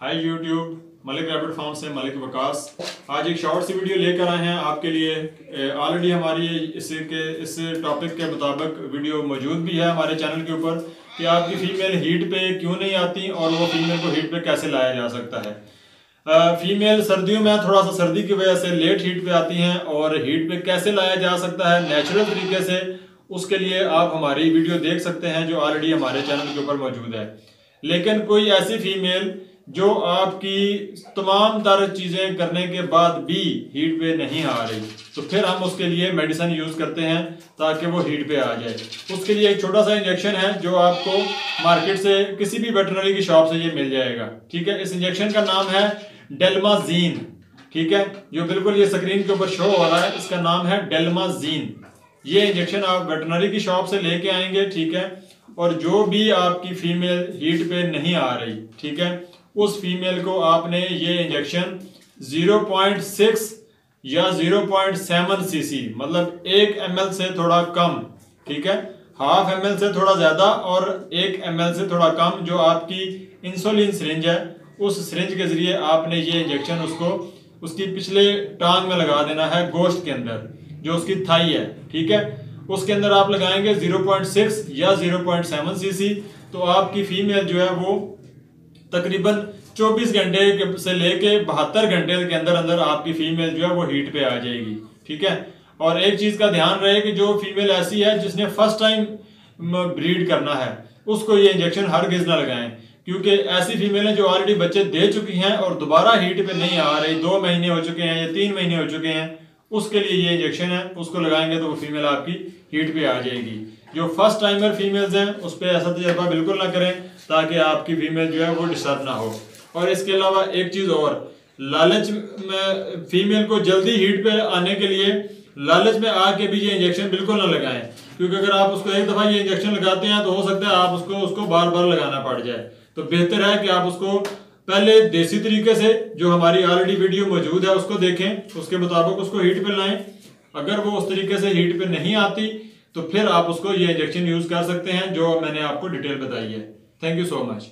हाय YouTube, Malik rabbit farm से मलिक वकास। आज एक शॉर्ट सी वीडियो लेकर आए हैं आपके लिए। ऑलरेडी हमारी इस टॉपिक के मुताबिक वीडियो मौजूद भी है हमारे चैनल के ऊपर कि आपकी फ़ीमेल हीट पे क्यों नहीं आती और वो फीमेल को हीट पे कैसे लाया जा सकता है। फीमेल सर्दियों में थोड़ा सा सर्दी की वजह से लेट हीट पे आती हैं और हीट पे कैसे लाया जा सकता है नेचुरल तरीके से, उसके लिए आप हमारी वीडियो देख सकते हैं जो ऑलरेडी हमारे चैनल के ऊपर मौजूद है। लेकिन कोई ऐसी फीमेल जो आपकी तमाम तर चीज़ें करने के बाद भी हीट पे नहीं आ रही, तो फिर हम उसके लिए मेडिसिन यूज़ करते हैं ताकि वो हीट पे आ जाए। उसके लिए एक छोटा सा इंजेक्शन है जो आपको मार्केट से किसी भी वेटरनरी की शॉप से ये मिल जाएगा। ठीक है, इस इंजेक्शन का नाम है डेल्माजीन। ठीक है, जो बिल्कुल ये स्क्रीन के ऊपर शो हो रहा है, इसका नाम है डेल्माजीन। ये इंजेक्शन आप वेटरनरी की शॉप से लेके आएंगे। ठीक है, और जो भी आपकी फीमेल हीट पे नहीं आ रही, ठीक है, उस फीमेल को आपने ये इंजेक्शन 0.6 या 0.7 सीसी, मतलब 1 ml से थोड़ा कम, ठीक है, ½ ml से थोड़ा ज्यादा और 1 ml से थोड़ा कम, जो आपकी इंसुलिन सिरिंज है, उस सिरिंज के जरिए आपने ये इंजेक्शन उसकी पिछले टांग में लगा देना है, गोश्त के अंदर जो उसकी थाई है। ठीक है, उसके अंदर आप लगाएंगे 0.6 या 0.7 सीसी, तो आपकी फीमेल जो है वो तकरीबन 24 घंटे से लेके 72 घंटे के अंदर अंदर आपकी फीमेल जो है वो हीट पे आ जाएगी। ठीक है, और एक चीज का ध्यान रहे कि जो फीमेल ऐसी है जिसने फर्स्ट टाइम ब्रीड करना है, उसको ये इंजेक्शन हरगिज ना लगाएं, क्योंकि ऐसी फीमेलें जो ऑलरेडी बच्चे दे चुकी हैं और दोबारा हीट पे नहीं आ रही, 2 महीने हो चुके हैं या 3 महीने हो चुके हैं, उसके लिए ये इंजेक्शन है, उसको लगाएंगे तो वो फीमेल आपकी हीट पे आ जाएगी। जो फर्स्ट टाइमर फीमेल्स हैं उस पर ऐसा तजर्बा बिल्कुल ना करें ताकि आपकी फीमेल जो है वो डिस्टर्ब ना हो। और इसके अलावा एक चीज़ और, लालच में फीमेल को जल्दी हीट पे आने के लिए लालच में आके भी ये इंजेक्शन बिल्कुल ना लगाएं, क्योंकि अगर आप उसको एक दफ़ा ये इंजेक्शन लगाते हैं तो हो सकता है आप उसको बार बार लगाना पड़ जाए। तो बेहतर है कि आप उसको पहले देसी तरीके से, जो हमारी ऑलरेडी वीडियो मौजूद है, उसको देखें, उसके मुताबिक उसको हीट पे लाएं। अगर वो उस तरीके से हीट पे नहीं आती तो फिर आप उसको ये इंजेक्शन यूज़ कर सकते हैं जो मैंने आपको डिटेल बताई है। Thank you so much.